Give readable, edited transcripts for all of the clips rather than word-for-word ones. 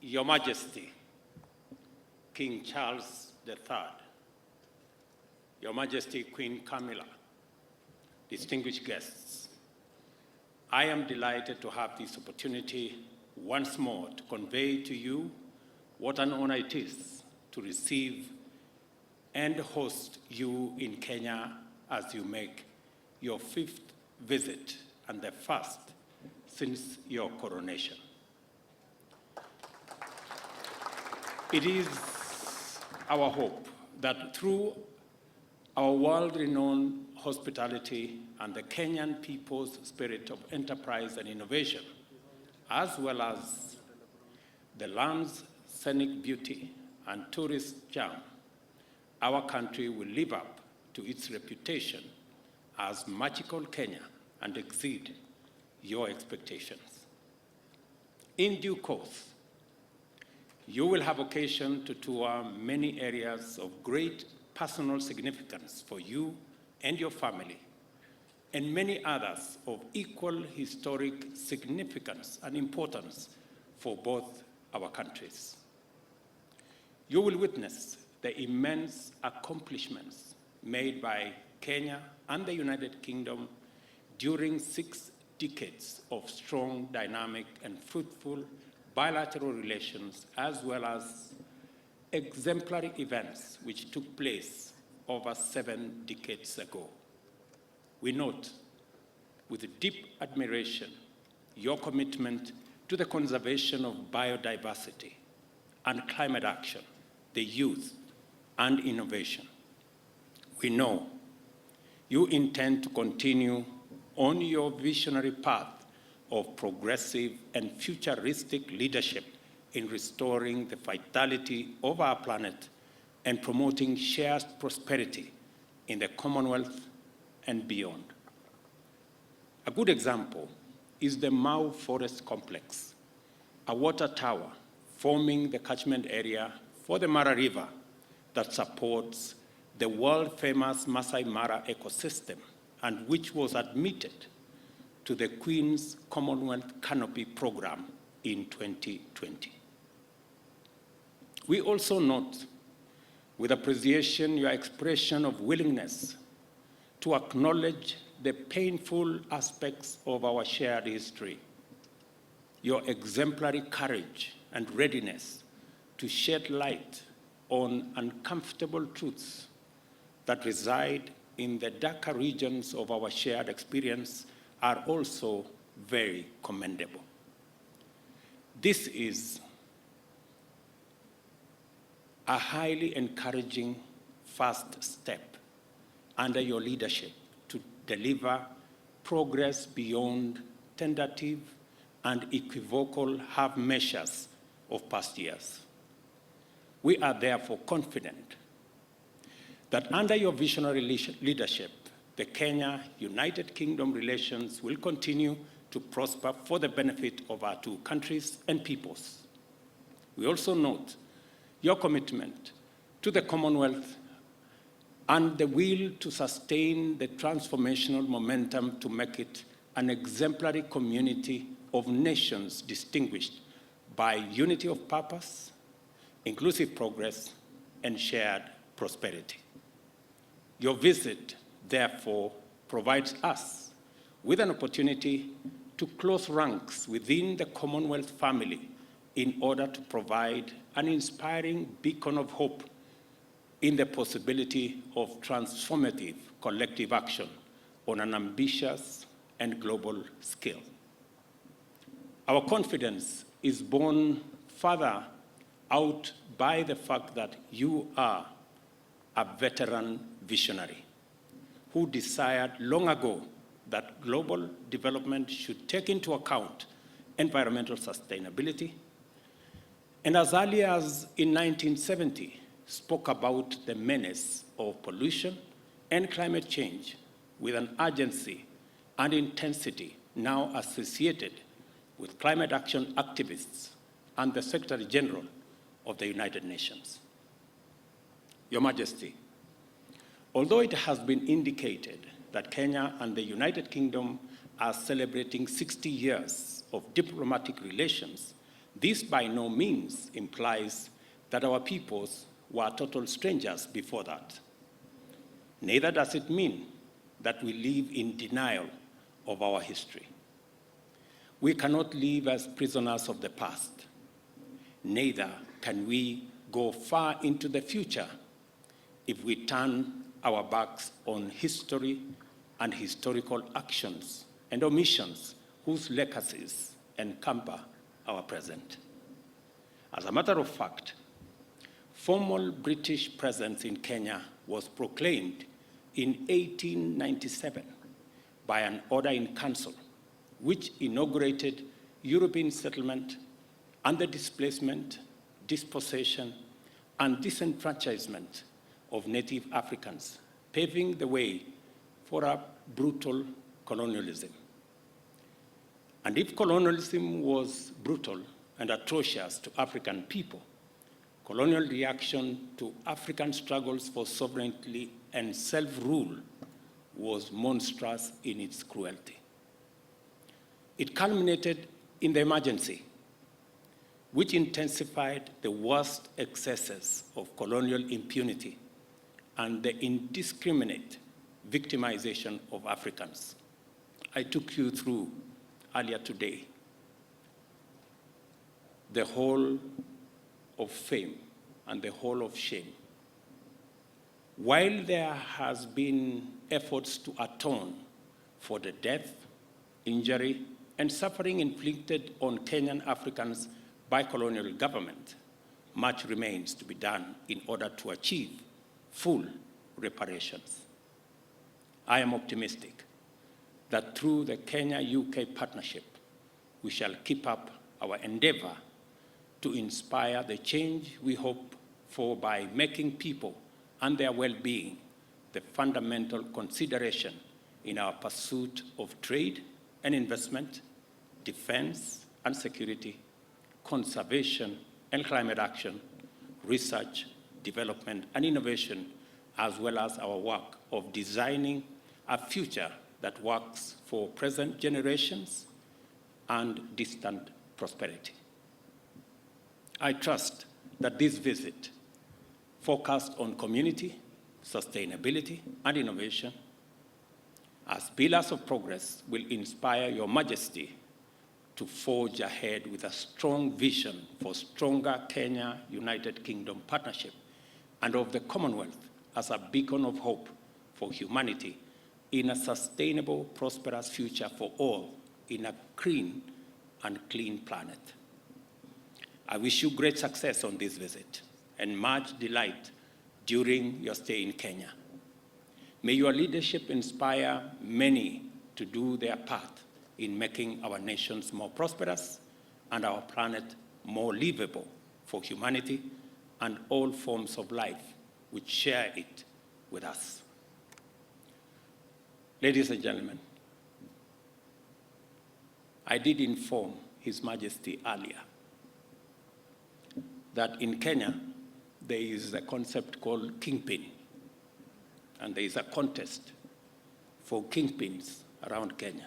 Your Majesty, King Charles III, Your Majesty, Queen Camilla, distinguished guests, I am delighted to have this opportunity once more to convey to you what an honor it is to receive and host you in Kenya as you make your 5th visit and the first since your coronation. It is our hope that through our world-renowned hospitality and the Kenyan people's spirit of enterprise and innovation, as well as the land's scenic beauty and tourist charm, our country will live up to its reputation as magical Kenya and exceed your expectations. In due course, you will have occasion to tour many areas of great personal significance for you and your family, and many others of equal historic significance and importance for both our countries. You will witness the immense accomplishments made by Kenya and the United Kingdom during 6 decades of strong, dynamic, and fruitful bilateral relations, as well as exemplary events which took place over 7 decades ago. We note with deep admiration your commitment to the conservation of biodiversity and climate action, the youth, and innovation. We know you intend to continue on your visionary path of progressive and futuristic leadership in restoring the vitality of our planet and promoting shared prosperity in the Commonwealth and beyond. A good example is the Mau Forest Complex, a water tower forming the catchment area for the Mara River that supports the world-famous Masai Mara ecosystem and which was admitted to the Queen's Commonwealth Canopy Program in 2020. We also note with appreciation your expression of willingness to acknowledge the painful aspects of our shared history, your exemplary courage and readiness to shed light on uncomfortable truths that reside in the darker regions of our shared experience are also very commendable. This is a highly encouraging first step under your leadership to deliver progress beyond tentative and equivocal half measures of past years. We are therefore confident that under your visionary leadership, the Kenya-United Kingdom relations will continue to prosper for the benefit of our 2 countries and peoples. We also note your commitment to the Commonwealth and the will to sustain the transformational momentum to make it an exemplary community of nations distinguished by unity of purpose, inclusive progress, and shared prosperity. Your visit, therefore, provides us with an opportunity to close ranks within the Commonwealth family in order to provide an inspiring beacon of hope in the possibility of transformative collective action on an ambitious and global scale. Our confidence is borne further out by the fact that you are a veteran visionary who desired long ago that global development should take into account environmental sustainability, and as early as in 1970, spoke about the menace of pollution and climate change with an urgency and intensity now associated with climate action activists and the Secretary General of the United Nations. Your Majesty, although it has been indicated that Kenya and the United Kingdom are celebrating 60 years of diplomatic relations, this by no means implies that our peoples were total strangers before that. Neither does it mean that we live in denial of our history. We cannot live as prisoners of the past. Neither can we go far into the future if we turn our backs on history and historical actions and omissions whose legacies encumber our present. As a matter of fact, formal British presence in Kenya was proclaimed in 1897 by an order in council, which inaugurated European settlement and the displacement, dispossession, and disenfranchisement of native Africans, paving the way for a brutal colonialism. And if colonialism was brutal and atrocious to African people, colonial reaction to African struggles for sovereignty and self-rule was monstrous in its cruelty. It culminated in the emergency, which intensified the worst excesses of colonial impunity and the indiscriminate victimization of Africans. I took you through earlier today the whole of fame and the whole of shame. While there has been efforts to atone for the death, injury, and suffering inflicted on Kenyan Africans by colonial government, much remains to be done in order to achieve full reparations. I am optimistic that through the Kenya-UK partnership, we shall keep up our endeavor to inspire the change we hope for by making people and their well-being the fundamental consideration in our pursuit of trade and investment, defense and security, conservation and climate action, research, development and innovation, as well as our work of designing a future that works for present generations and distant prosperity. I trust that this visit, focused on community, sustainability, and innovation, as pillars of progress, will inspire Your Majesty to forge ahead with a strong vision for stronger Kenya-United Kingdom partnership and of the Commonwealth as a beacon of hope for humanity in a sustainable, prosperous future for all in a green and clean planet. I wish you great success on this visit and much delight during your stay in Kenya. May your leadership inspire many to do their part in making our nations more prosperous and our planet more livable for humanity and all forms of life which share it with us. Ladies and gentlemen, I did inform His Majesty earlier that in Kenya, there is a concept called kingpin, and there is a contest for kingpins around Kenya.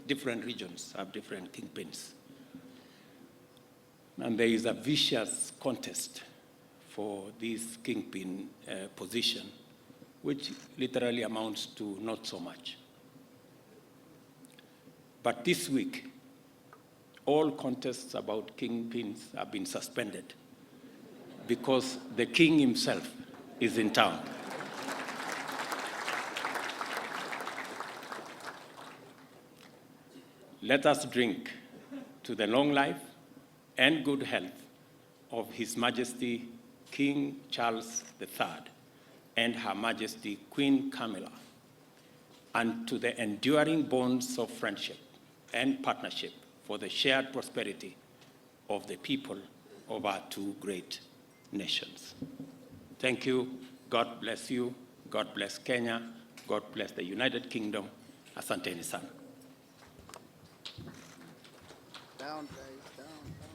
Different regions have different kingpins. And there is a vicious contest for this kingpin position, which literally amounts to not so much. But this week, all contests about kingpins have been suspended because the king himself is in town. Let us drink to the long life and good health of His Majesty King Charles III and Her Majesty Queen Camilla, and to the enduring bonds of friendship and partnership for the shared prosperity of the people of our two great nations. Thank you. God bless you. God bless Kenya. God bless the United Kingdom. Asanteni sana. Down, guys, down.